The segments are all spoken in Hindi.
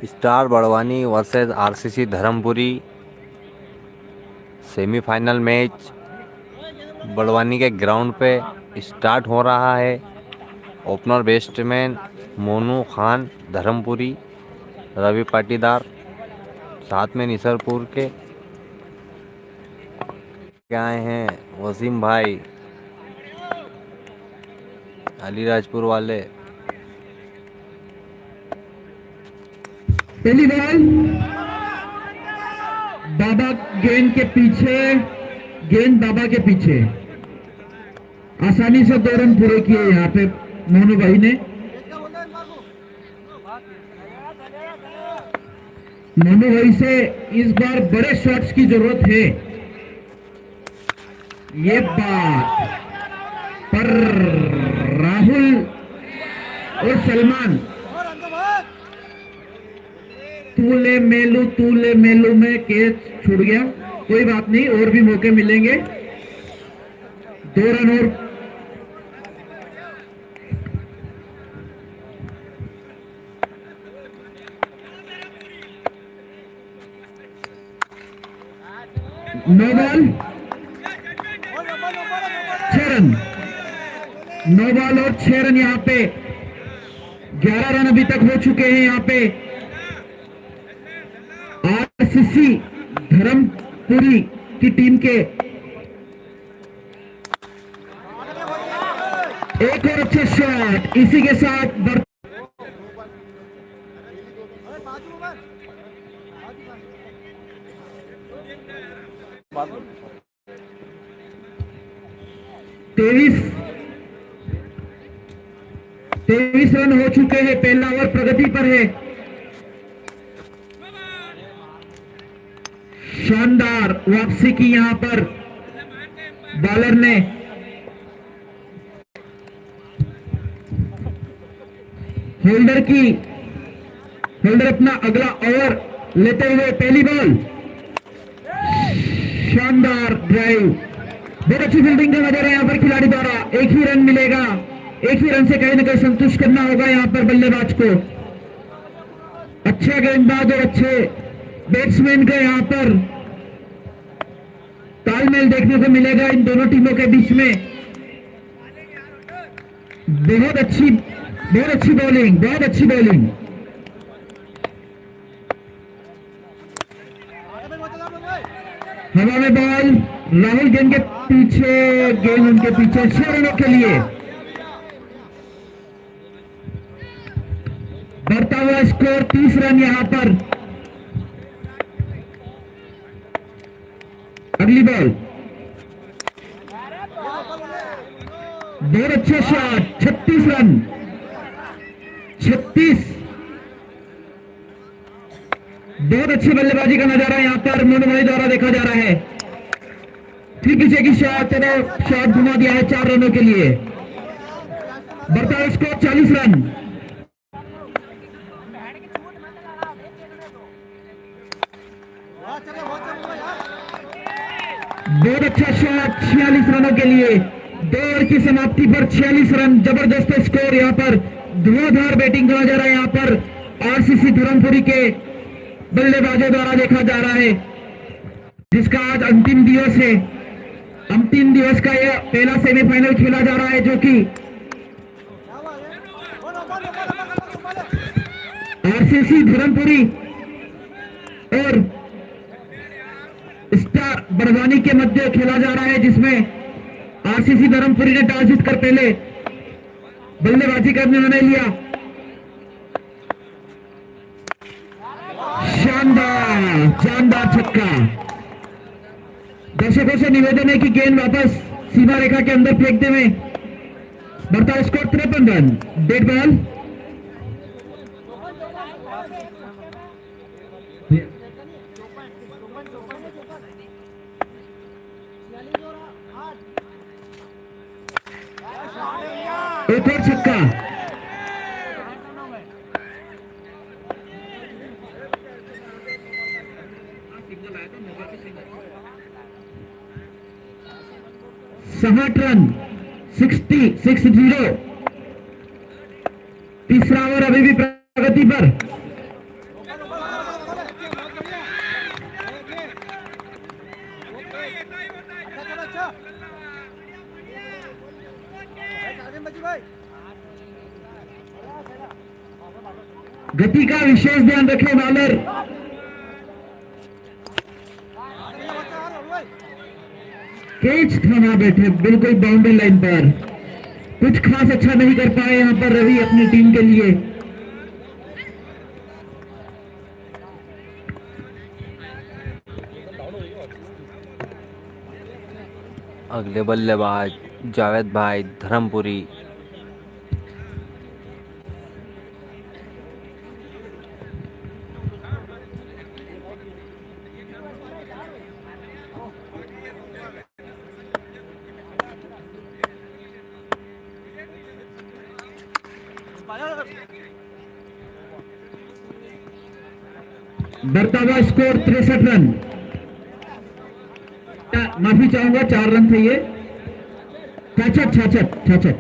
Star Barwani versus RCC Dharampuri semifinal match Barwani के ग्राउंड पे स्टार्ट हो रहा है। ओपनर बैट्समैन मोनू खान धर्मपुरी, रवि पाटीदार साथ में निसरपुर के आए हैं, वसीम भाई अलीराजपुर वाले। पहली बॉल बाबा गेंद के पीछे, गेंद बाबा के पीछे, आसानी से 2 रन पूरे किए यहाँ पे मोनू भाई ने। मोनू भाई से इस बार बड़े शॉट्स की जरूरत है। ये बात पर राहुल और सलमान तूले मेलू में कैच छूट गया। कोई बात नहीं, और भी मौके मिलेंगे। 2 रन और। नो बॉल 6 रन, 9 बॉल और 6 रन। यहाँ पे 11 रन अभी तक हो चुके हैं। यहाँ पे आरसीसी धर्मपुरी की टीम के एक और अच्छा शॉट। इसी के साथ 23 रन हो चुके हैं। पहला ओवर प्रगति पर है। शानदार वापसी की यहां पर बॉलर ने। होल्डर अपना अगला ओवर लेते हुए पहली बॉल, शानदार ड्राइव, बहुत अच्छी फील्डिंग का नजर है यहाँ पर खिलाड़ी द्वारा। एक ही रन मिलेगा, एक ही रन से कहीं ना कहीं संतुष्ट करना होगा यहाँ पर बल्लेबाज को। अच्छा गेंदबाज और अच्छे बैट्समैन का यहाँ पर तालमेल देखने को मिलेगा इन दोनों टीमों के बीच में। बहुत अच्छी बॉलिंग, बहुत अच्छी बॉलिंग। हवा में बॉल, राहुल गेंद के पीछे, गेंद उनके पीछे 6 रनों के लिए। बढ़ता हुआ स्कोर 30 रन यहाँ पर। अगली बॉल, बहुत अच्छा शॉट, 36 रन, 36। बहुत अच्छी बल्लेबाजी का नजारा यहाँ पर मोनू भाई द्वारा देखा जा रहा है। फिर पीछे की शॉट, शॉट घुमा दिया है 4 रनों के लिए। बढ़ता हुआ स्कोर 40 रन। बहुत अच्छा शॉट, 46 रनों के लिए। 2 ओवर की समाप्ति पर 46 रन, जबरदस्त स्कोर। यहाँ पर धुआंधार बैटिंग का नजारा यहाँ पर आरसीसी धर्मपुरी के बल्लेबाजों द्वारा देखा जा रहा है, जिसका आज अंतिम दिवस है। अंतिम दिवस का यह पहला सेमीफाइनल खेला जा रहा है, जो कि आरसीसी धर्मपुरी और स्टार बड़वानी के मध्य खेला जा रहा है, जिसमें आरसीसी धर्मपुरी ने टॉस जीतकर पहले बल्लेबाजी करने निर्णय लिया। शानदार छक्का। दर्शकों से निवेदन है कि गेंद वापस सीमा रेखा के अंदर फेंक देवे। बढ़ता स्कोर 53 रन। डेड बॉल, एक और छक्का। साठ रन, 60। तीसरा ओवर अभी भी प्रगति पर। गति का विशेष ध्यान रखें बॉलर। कैच थामा बैठे बिल्कुल बाउंड्री लाइन पर। कुछ खास अच्छा नहीं कर पाए यहां पर रवि अपनी टीम के लिए। अगले बल्लेबाज जावेद भाई धर्मपुरी। बढ़ता हुआ स्कोर 63 रन। माफी चाहूंगा, 4 रन थे ये। 66 72।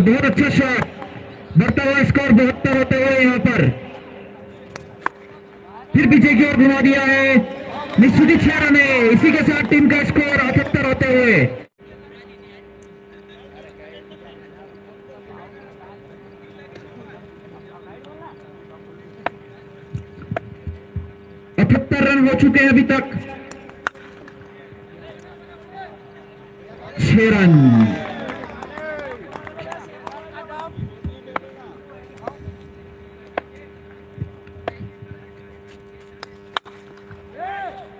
बहुत अच्छा शॉट। बढ़ता हुआ स्कोर 72 होते हुए यहां पर फिर पीछे की ओर घुमा दिया है। निश्चित 6 रन है। इसी के साथ टीम का स्कोर 78 होते हुए 78 रन हो चुके हैं अभी तक। 6 रन।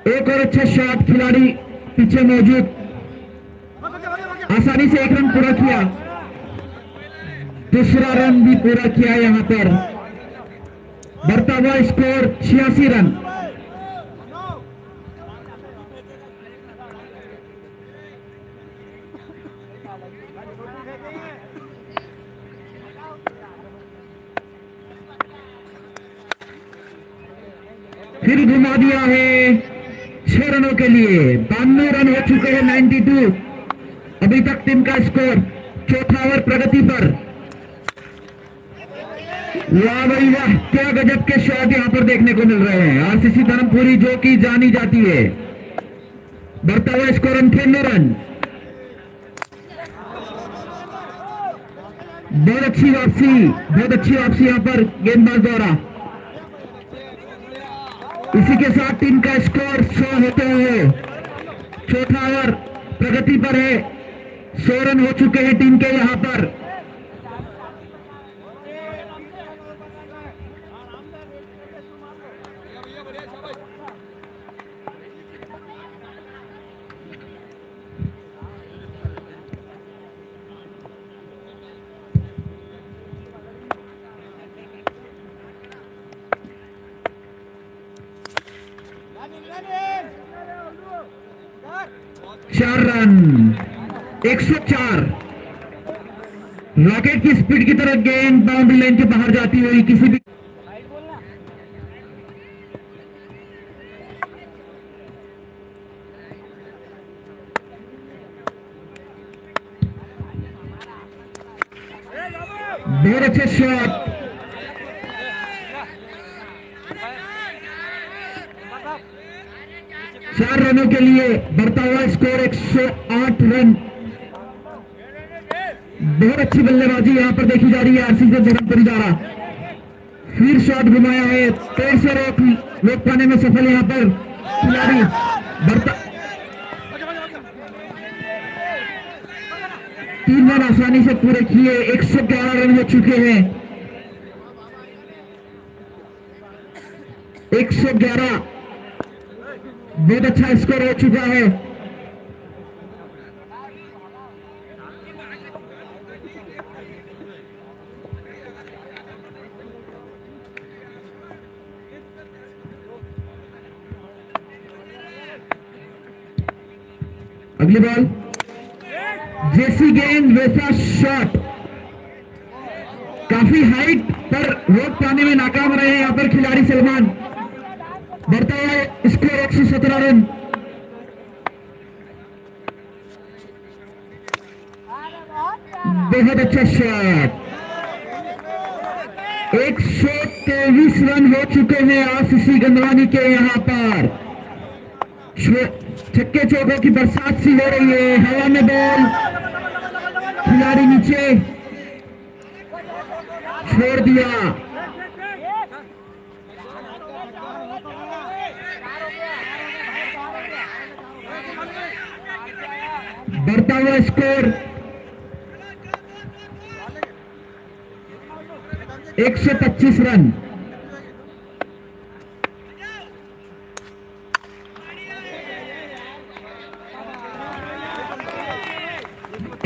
एक और अच्छा शॉट खिलाड़ी पीछे मौजूद, आसानी से 1 रन पूरा किया। दूसरा रन भी पूरा किया यहां पर। बढ़ता हुआ स्कोर 86 रन। फिर घुमा दिया है 6 रनों के लिए। 92 रन हो चुके हैं। 92 अभी तक टीम का स्कोर। चौथा ओवर प्रगति पर। वाह भाई वाह, क्या गजब के शॉट यहां पर देखने को मिल रहे हैं। आरसीसी धर्मपुरी जो कि जानी जाती है। बढ़ता हुआ स्कोर 98 रन। बहुत अच्छी वापसी यहां पर गेंदबाज द्वारा। इसी के साथ टीम का स्कोर 100 होते हुए चौथा ओवर प्रगति पर है। 100 रन हो चुके हैं टीम के यहां पर। चार रन। 104। रॉकेट की स्पीड की तरह गेंद बाउंड्री लाइन के बाहर जाती हुई किसी भी बहुत अच्छे शॉट। चार रनों के लिए बढ़ता हुआ स्कोर 108 रन। बहुत अच्छी बल्लेबाजी यहां पर देखी जा रही है आरसीसी धर्मपुरी द्वारा। फिर शॉट घुमाया है। पैर से रोक पाने में सफल यहां पर खिलाड़ी। बढ़ता 3 रन आसानी से पूरे किए। 111 रन हो चुके हैं। 111 बहुत अच्छा स्कोर हो चुका है। अगली बॉल। जैसी गेंद वैसा शॉट। काफी हाइट पर रोक पाने में नाकाम रहे यहां पर खिलाड़ी सलमान। बढ़ता हुआ स्कोर 117 रन। बहुत अच्छा शॉट। 123 रन हो चुके हैं आरसीसी गंदवानी के यहां पर। छक्के चौकों की बरसात सी हो रही है। हवा में बॉल, खिलाड़ी नीचे छोड़ दिया। बढ़ता हुआ स्कोर 125 रन।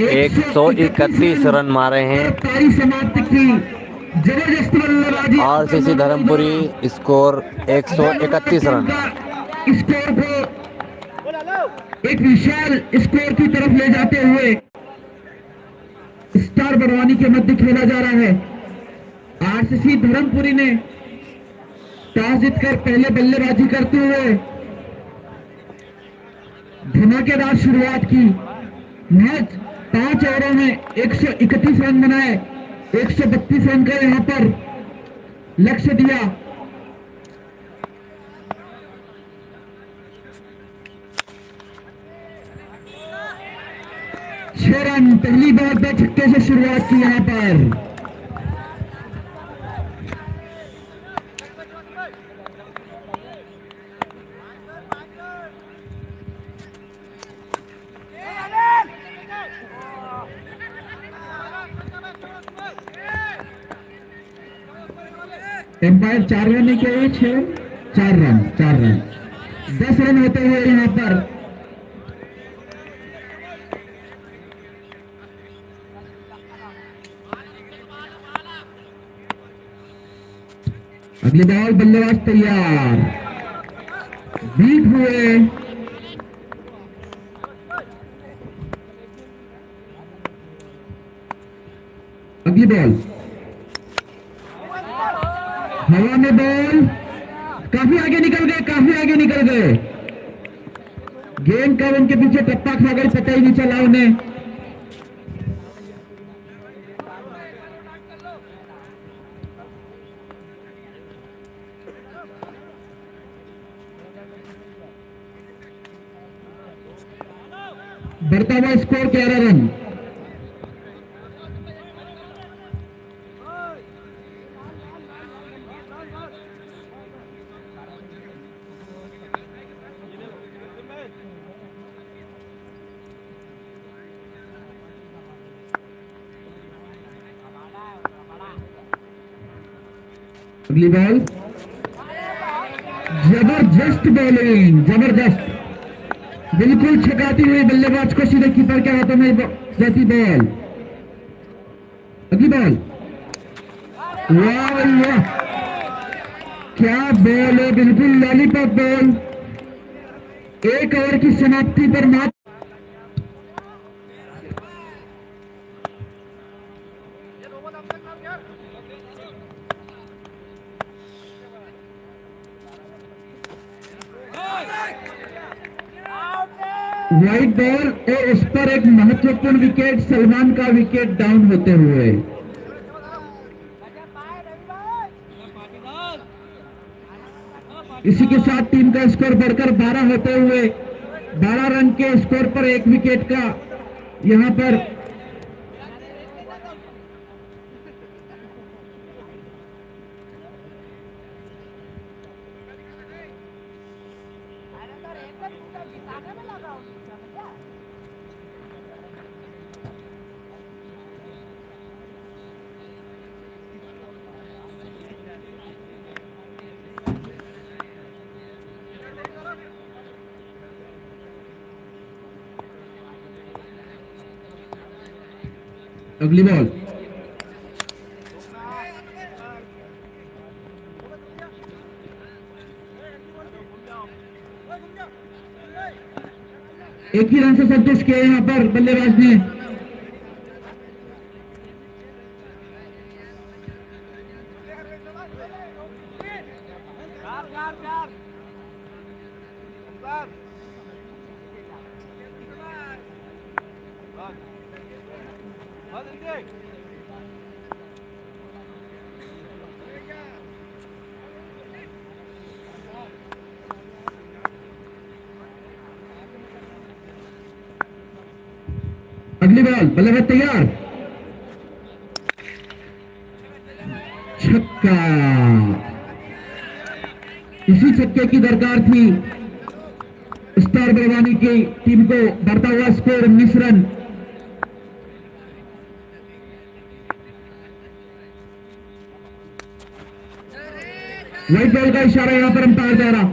एक सौ 31 रन मारे हैं। पारी समाप्त की जबरदस्त बल्लेबाजी। RCC Dharampuri score 131 run. Score को एक विशाल स्कोर की तरफ ले जाते हुए स्टार बड़वानी के मध्य खेला जा रहा है। आरसीसी धर्मपुरी ने टॉस जीतकर पहले बल्लेबाजी करते हुए धमाकेदार शुरुआत की। मैच 5 ओवरों में 131 रन बनाए। 132 रन का यहां पर लक्ष्य दिया। छह रन पहली बार 2 छक्के से शुरुआत की यहां पर। एम्पायर 4 रन नहीं किए, 6 रन, 4 रन 10 रन होते हुए यहां पर अगली बॉल। बल्लेबाज तैयार, बीट हुए। अगली बॉल, हवा में बॉल, काफी आगे निकल गए, काफी आगे निकल गए। गेंद का उनके पीछे टप्पा खा गई, पता ही नहीं चला उन्हें। बढ़ता हुआ स्कोर 11 रन। अगली बॉल, जबरदस्त बॉलिंग, जबरदस्त, बिल्कुल छकाती हुई बल्लेबाज को सीधे कीपर के हाथों में जाती बॉल। अगली बॉल, वाह वाह, क्या बॉल है, बिल्कुल लॉलीपॉप बॉल। 1 ओवर की समाप्ति पर मात्र वाइट बॉल और उस पर एक महत्वपूर्ण विकेट, सलमान का विकेट डाउन होते हुए। इसी के साथ टीम का स्कोर बढ़कर 12 होते हुए 12 रन के स्कोर पर 1 विकेट का यहां पर अगली बॉल, एक ही रन से संतुष्ट किया यहां पर बल्लेबाज ने। अगली बॉल, बल्लेबाज तैयार, छक्का। इसी छक्के की दरकार थी स्टार बड़वानी की टीम को। बढ़ता हुआ स्कोर 19 रन। व्हाइट बॉल का इशारा यहां पर अंपायर द्वारा।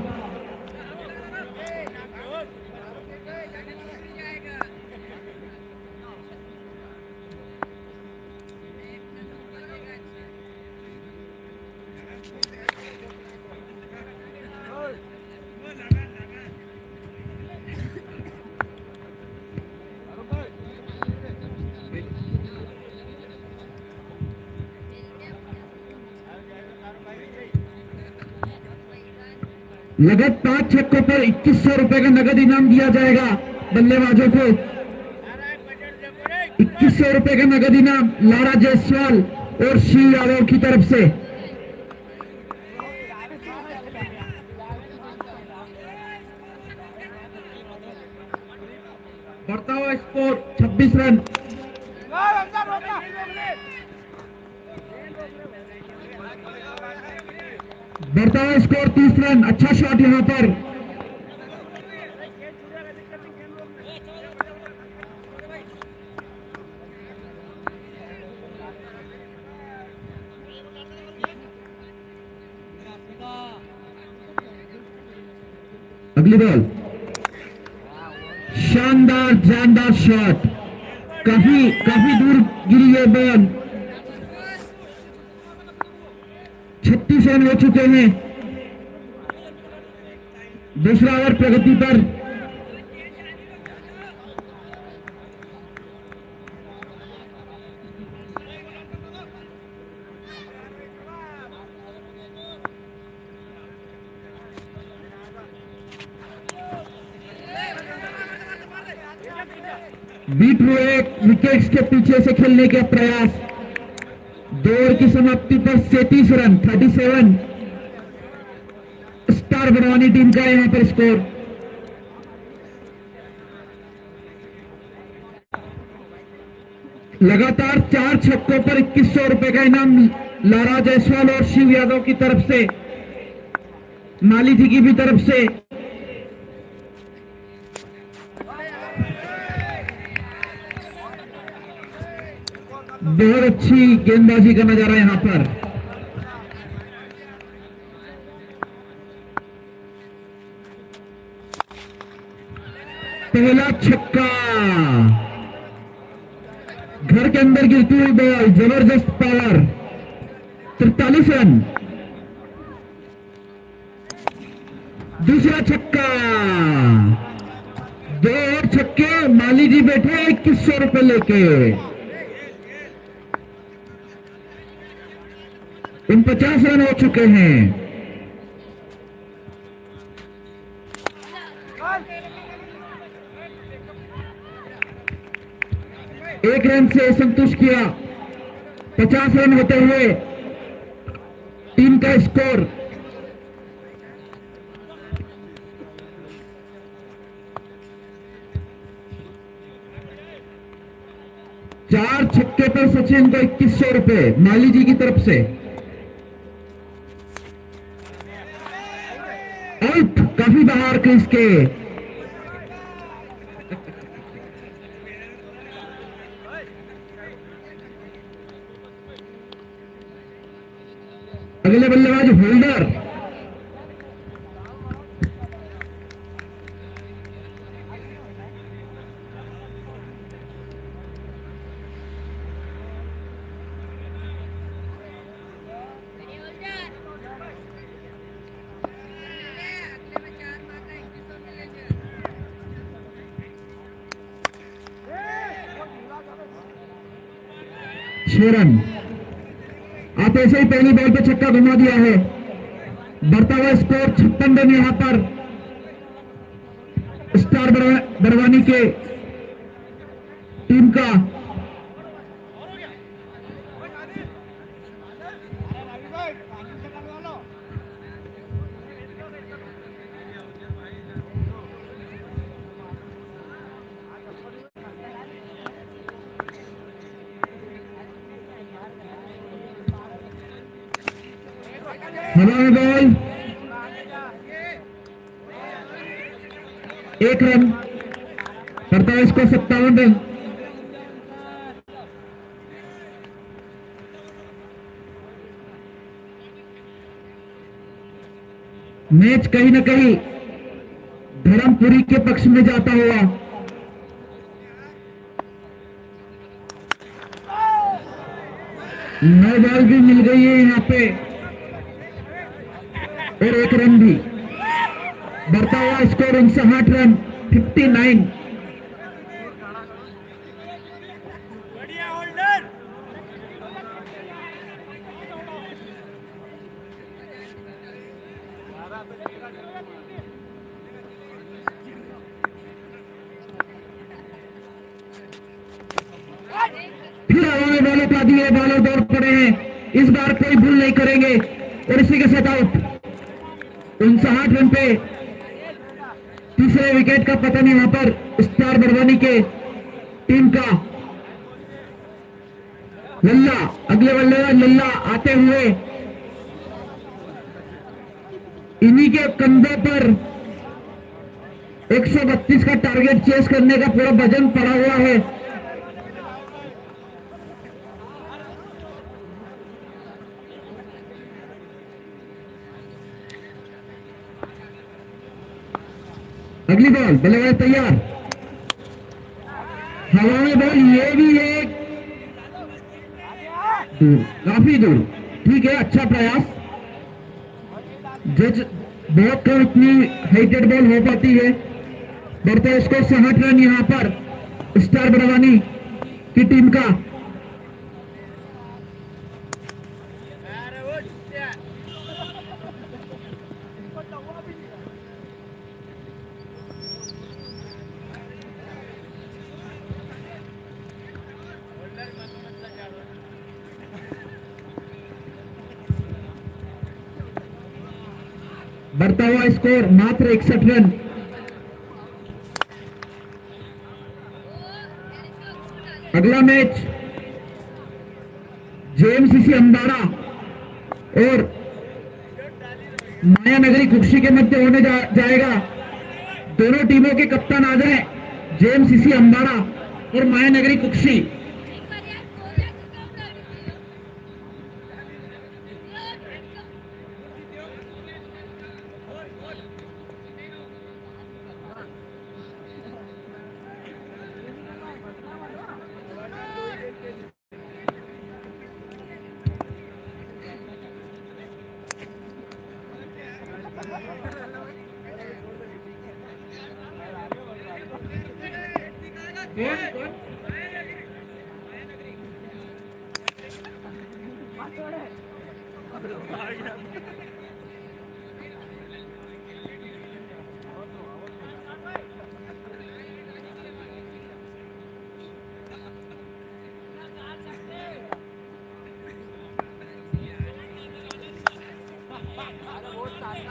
लगातार 5 छक्कों पर 2100 रुपए का नगद इनाम दिया जाएगा बल्लेबाजों को। 2100 रुपए का नगद इनाम लारा जायसवाल और शिव यादव की तरफ से। बढ़ता हुआ स्कोर 26 रन। बढ़ता हुआ स्कोर 30 रन। अच्छा शॉट यहां पर। अगली बॉल, शानदार जानदार शॉट। काफी दूर गिरी है बॉल। 36 रन हो चुके हैं। दूसरा ओवर प्रगति पर। बीट हुए विकेट्स के पीछे से खेलने का प्रयास। 2 ओवर की समाप्ति पर 37 रन, 37। स्टार बड़वानी टीम का यहां पर स्कोर। लगातार 4 छक्कों पर 2100 रुपए का इनाम लारा जायसवाल और शिव यादव की तरफ से, माली जी की भी तरफ से। बहुत अच्छी गेंदबाजी का नजारा यहां पर। पहला छक्का, घर के अंदर गिरती हुई बॉल, जबरदस्त पावर। 43 रन। दूसरा छक्का, 2 और छक्के। माली जी बैठे 2100 रुपए लेके। 49 रन हो चुके हैं। एक रन से संतुष्ट किया। 50 रन होते हुए टीम का स्कोर। चार छक्के पर सचिन को 2100 रुपए माली जी की तरफ से। आउट, काफी बाहर क्रीज के। अगले बल्लेबाज होल्डर। रन। आप ऐसे ही पहली बॉल पे छक्का घुमा दिया है। बढ़ता हुआ स्कोर 56 रन यहां पर स्टार बड़वानी के टीम का। हवा में बॉल, 1 रन करता है इसको 57 रन। मैच कहीं ना कहीं धर्मपुरी के पक्ष में जाता हुआ। नौ बॉल भी मिल गई है यहाँ पे और 1 रन भी। बढ़ता हुआ स्कोर 59 रन, 59। फिर हवा में बॉल उठा दिए, बॉलर दौड़ पड़े हैं, इस बार कोई भूल नहीं करेंगे और इसी के साथ आउट। 59 रन पे तीसरे विकेट का पतन यहां पर स्टार बड़वानी के टीम का। लल्ला अगले बल्लेबाज लल्ला आते हुए इन्हीं के कंधों पर 132 का टारगेट चेस करने का पूरा वजन पड़ा हुआ है। अगली बॉल, बल्लेबाज तैयार, हवा में बॉल, ये भी है दूर, काफी दूर। ठीक है, अच्छा प्रयास। जज बहुत कम इतनी हाइटेड बॉल हो पाती है। बढ़ते इसको 60 रन यहां पर स्टार बड़वानी की टीम का। बढ़ता हुआ स्कोर मात्र 61 रन। अगला मैच जेएमसीसी अंबाड़ा और माया नगरी कुक्षी के मध्य होने जाएगा। दोनों टीमों के कप्तान आ जाए, जेएमसीसी अंबाड़ा और माया नगरी कुक्षी।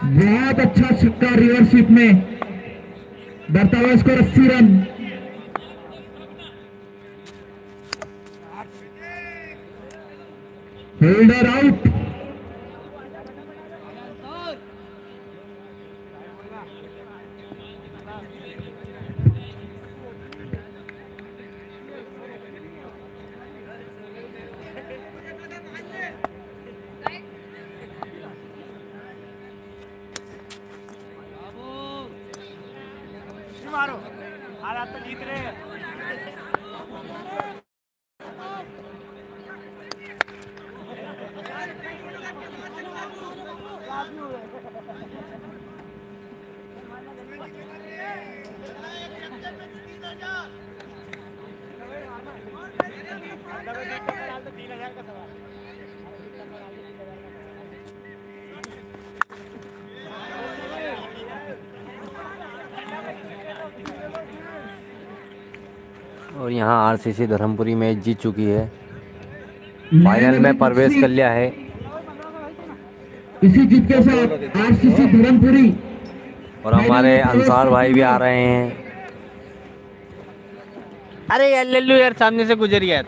बहुत अच्छा छक्का रिवर्सिप में। बढ़ता हुआ स्कोर 80 रन। Holder out. मारो, हालात तो जीत रहे हैं। और यहाँ आरसीसी धर्मपुरी मैच जीत चुकी है, फाइनल में प्रवेश कर लिया है। इसी जीत के साथ आरसीसी धर्मपुरी और हमारे अंसार भाई भी आ रहे हैं। अरे यार लल्लू यार सामने से गुजर यार।